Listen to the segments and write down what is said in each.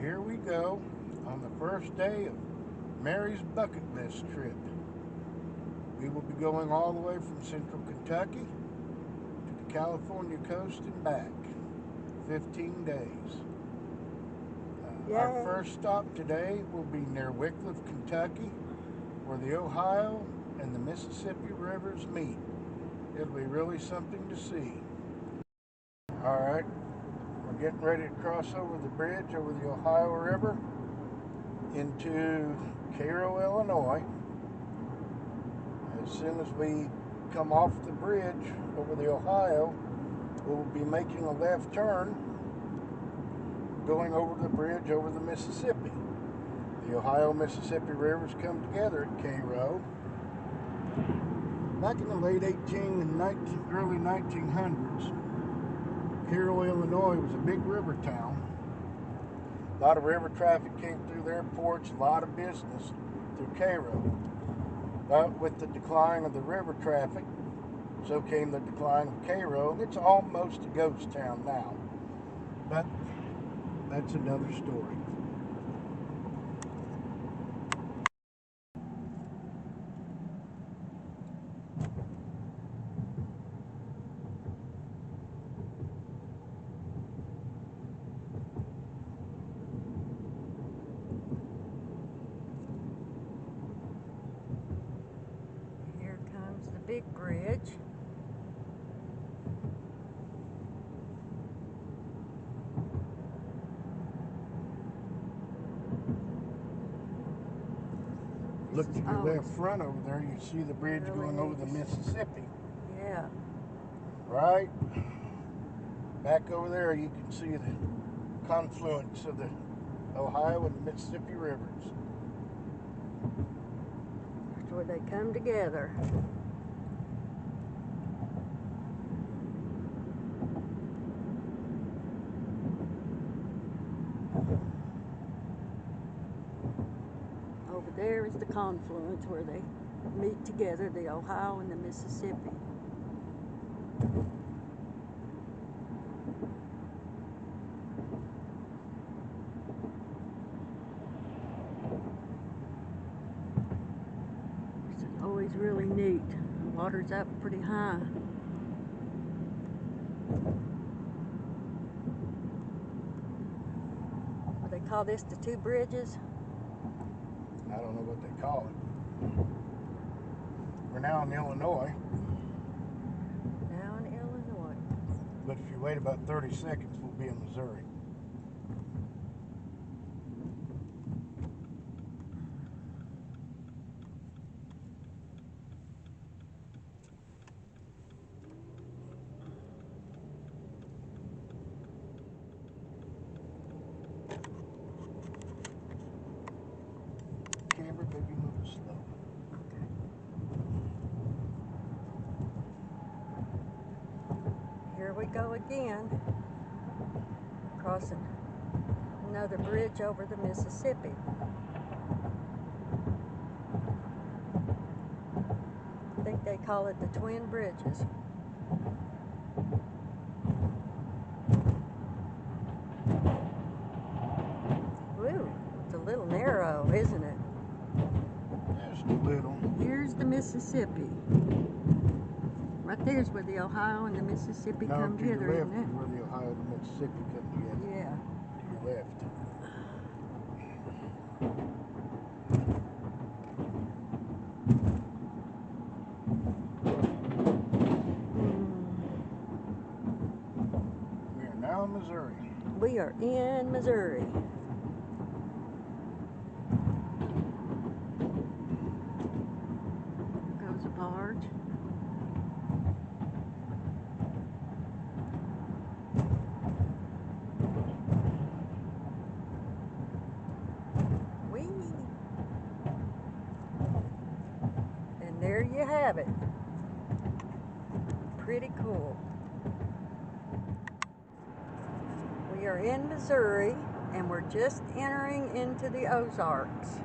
Here we go on the first day of Mary's bucket list trip. We will be going all the way from central Kentucky to the California coast and back. 15 days. Our first stop today will be near Wycliffe, Kentucky, where the Ohio and the Mississippi rivers meet. It'll be really something to see. Alright, we're getting ready to cross over the bridge over the Ohio River into Cairo, Illinois. As soon as we come off the bridge over the Ohio, we'll be making a left turn going over the bridge over the Mississippi. The Ohio-Mississippi rivers come together at Cairo. Back in the late early 1900s, Cairo, Illinois was a big river town. A lot of river traffic came through their ports, a lot of business through Cairo. But with the decline of the river traffic, so came the decline of Cairo, and it's almost a ghost town now. But that's another story. Here comes the big bridge. Look to your left front over there, you see the bridge going over the Mississippi. Yeah. Right back over there, you can see the confluence of the Ohio and the Mississippi rivers. That's where they come together. Over there is the confluence where they meet together, the Ohio and the Mississippi. It's always really neat. The water's up pretty high. What they call this, the two bridges? I don't know what they call it. We're now in Illinois. Now in Illinois. But if you wait about 30 seconds, we'll be in Missouri. Camera, baby, move slow. Okay. Here we go again, crossing another bridge over the Mississippi. I think they call it the Twin Bridges. Woo, it's a little narrow, isn't it? Just a little. Here's the Mississippi. Right there's where the Ohio and the Mississippi come together, to your left isn't it? is where the Ohio and the Mississippi come together. Yeah. To your left. We are now in Missouri. We are in Missouri. There goes a barge. Whee! And there you have it. Pretty cool. We are in Missouri, and we're just entering into the Ozarks.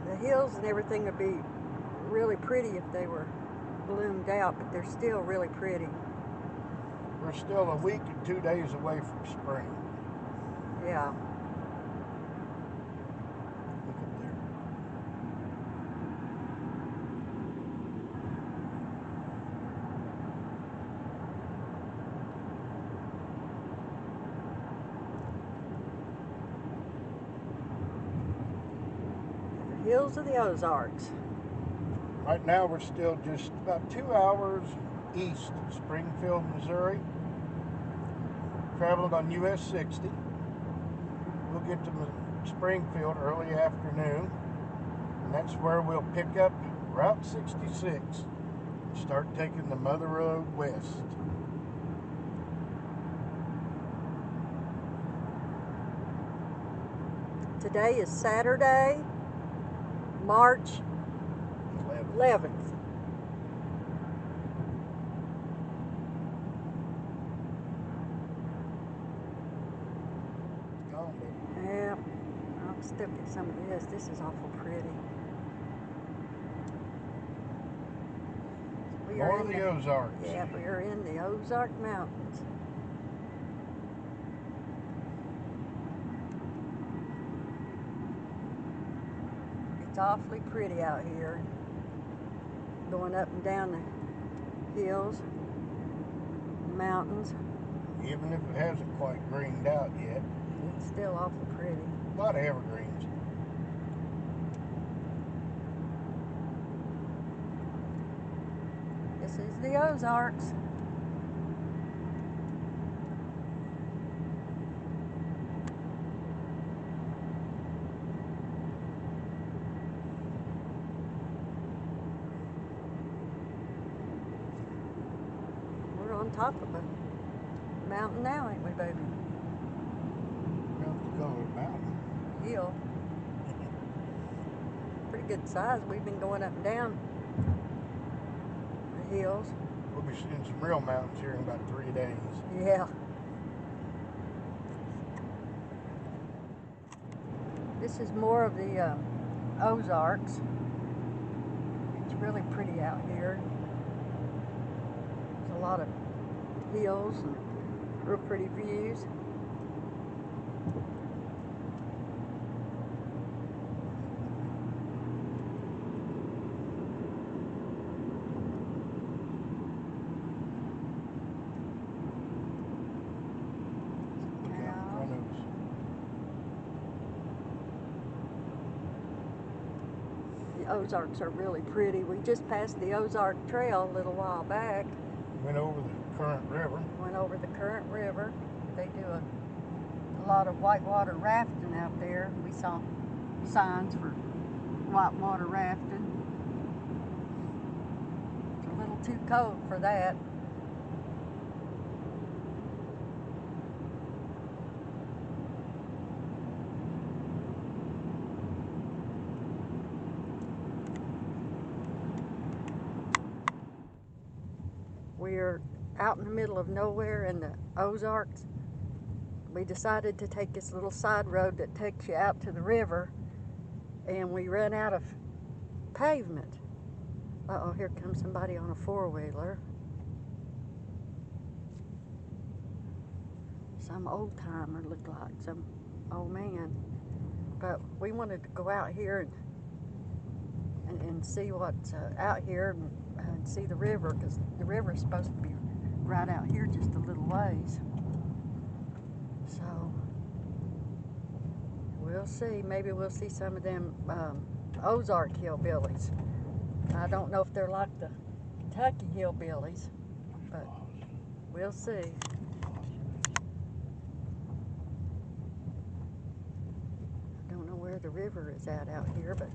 The hills and everything would be really pretty if they were bloomed out, but they're still really pretty. We're still a week and 2 days away from spring. Yeah. Look up there. The hills of the Ozarks. Right now we're still just about 2 hours east of Springfield, Missouri. Traveling on US 60. We'll get to Springfield early afternoon, and that's where we'll pick up Route 66 and start taking the Mother Road west. Today is Saturday, March 11th. Gone, baby. Yeah, I'll still get some of this. This is awful pretty. We are More of in the Ozarks. Yeah, we are in the Ozark Mountains. It's awfully pretty out here. Going up and down the hills, mountains. Even if it hasn't quite greened out yet. It's still awful pretty. A lot of evergreens. This is the Ozarks. We're on top of a mountain now, ain't we, baby? Well, you call it a mountain. Hill. Pretty good size. We've been going up and down the hills. We'll be seeing some real mountains here in about 3 days. Yeah. This is more of the Ozarks. It's really pretty out here. There's a lot of hills and real pretty views. Look out in front of us. The Ozarks are really pretty. We just passed the Ozark Trail a little while back. Went over the Current River. Went over the Current River. They do a lot of whitewater rafting out there. We saw signs for whitewater rafting. It's a little too cold for that. We're out in the middle of nowhere in the Ozarks. We decided to take this little side road that takes you out to the river, and we ran out of pavement. Uh-oh, here comes somebody on a four-wheeler. Some old-timer looked like, some old man. But we wanted to go out here and see what's out here and see the river, because the river is supposed to be right out here just a little ways. So we'll see. Maybe we'll see some of them Ozark hillbillies. I don't know if they're like the Kentucky hillbillies, but we'll see. I don't know where the river is at out here, but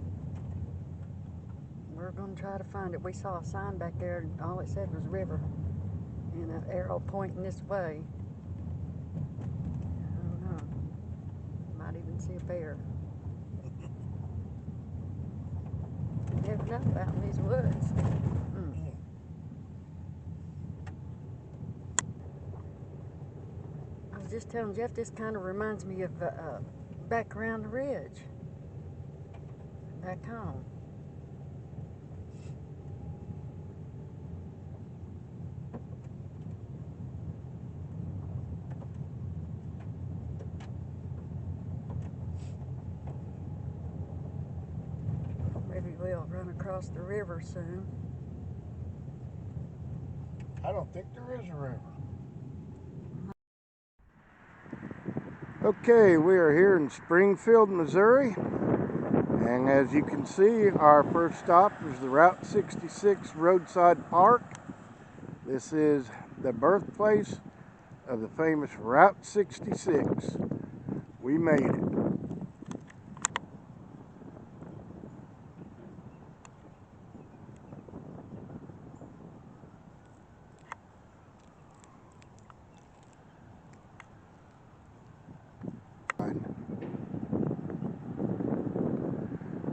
we're going to try to find it. We saw a sign back there, and all it said was river, and an arrow pointing this way. I don't know. Might even see a bear. You never know out in these woods. I was just telling Jeff, this kind of reminds me of back around the ridge, back home. will run across the river soon. I don't think there is a river. Okay, we are here in Springfield, Missouri. And as you can see, our first stop is the Route 66 Roadside Park. This is the birthplace of the famous Route 66. We made it.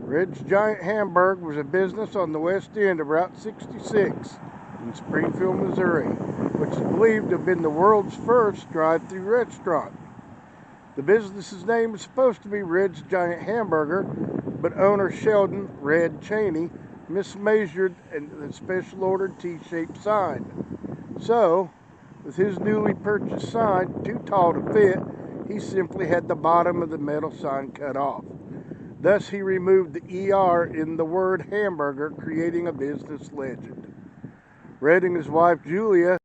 Red's Giant Hamburg was a business on the west end of Route 66 in Springfield, Missouri, which is believed to have been the world's first drive-through restaurant. The business's name was supposed to be Red's Giant Hamburger, but owner Sheldon Red Cheney mismeasured the special ordered T-shaped sign. So, with his newly purchased sign too tall to fit, he simply had the bottom of the metal sign cut off. Thus, he removed the ER in the word hamburger, creating a business legend. Red and his wife Julia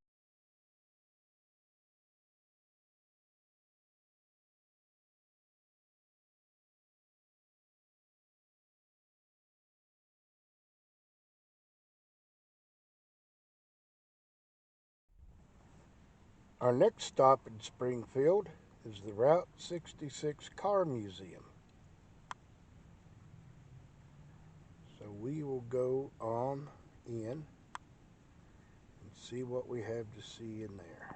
Our next stop in Springfield is the Route 66 Car Museum. So we will go on in and see what we have to see in there.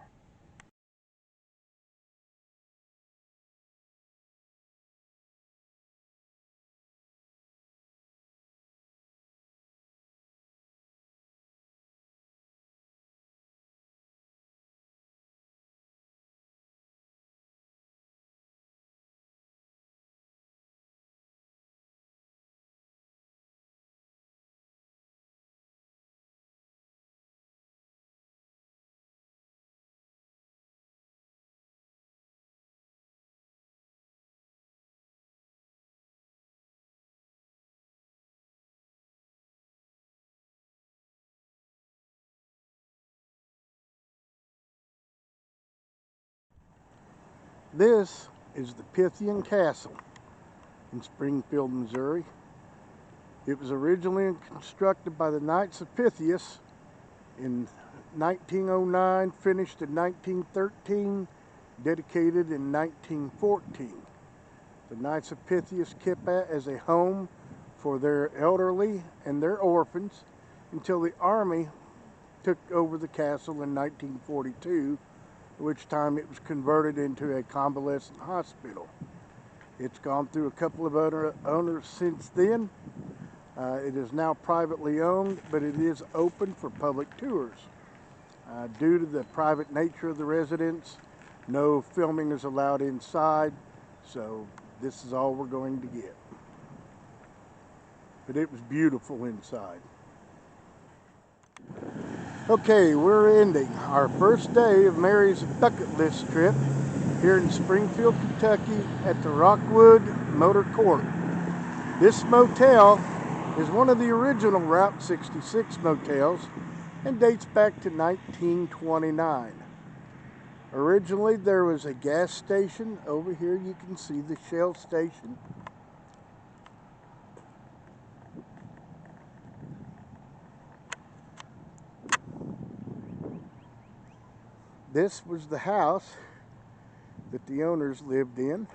This is the Pythian Castle in Springfield, Missouri. It was originally constructed by the Knights of Pythias in 1909, finished in 1913, dedicated in 1914. The Knights of Pythias kept it as a home for their elderly and their orphans until the Army took over the castle in 1942, at which time it was converted into a convalescent hospital. It's gone through a couple of other owners since then. It is now privately owned, but it is open for public tours. Due to the private nature of the residence, no filming is allowed inside, so this is all we're going to get. But it was beautiful inside. Okay, we're ending our first day of Mary's bucket list trip here in Springfield, Kentucky at the Rockwood Motor Court. This motel is one of the original Route 66 motels and dates back to 1929. Originally there was a gas station. Over here you can see the Shell station. This was the house that the owners lived in.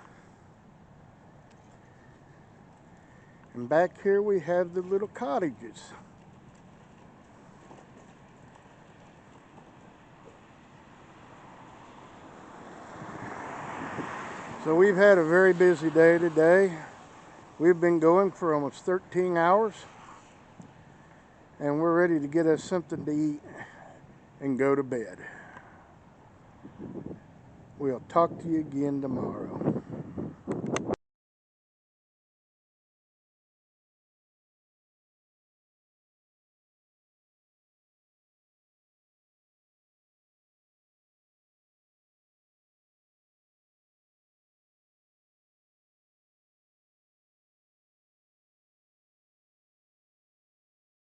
And back here we have the little cottages. So we've had a very busy day today. We've been going for almost 13 hours. And we're ready to get us something to eat and go to bed. We'll talk to you again tomorrow.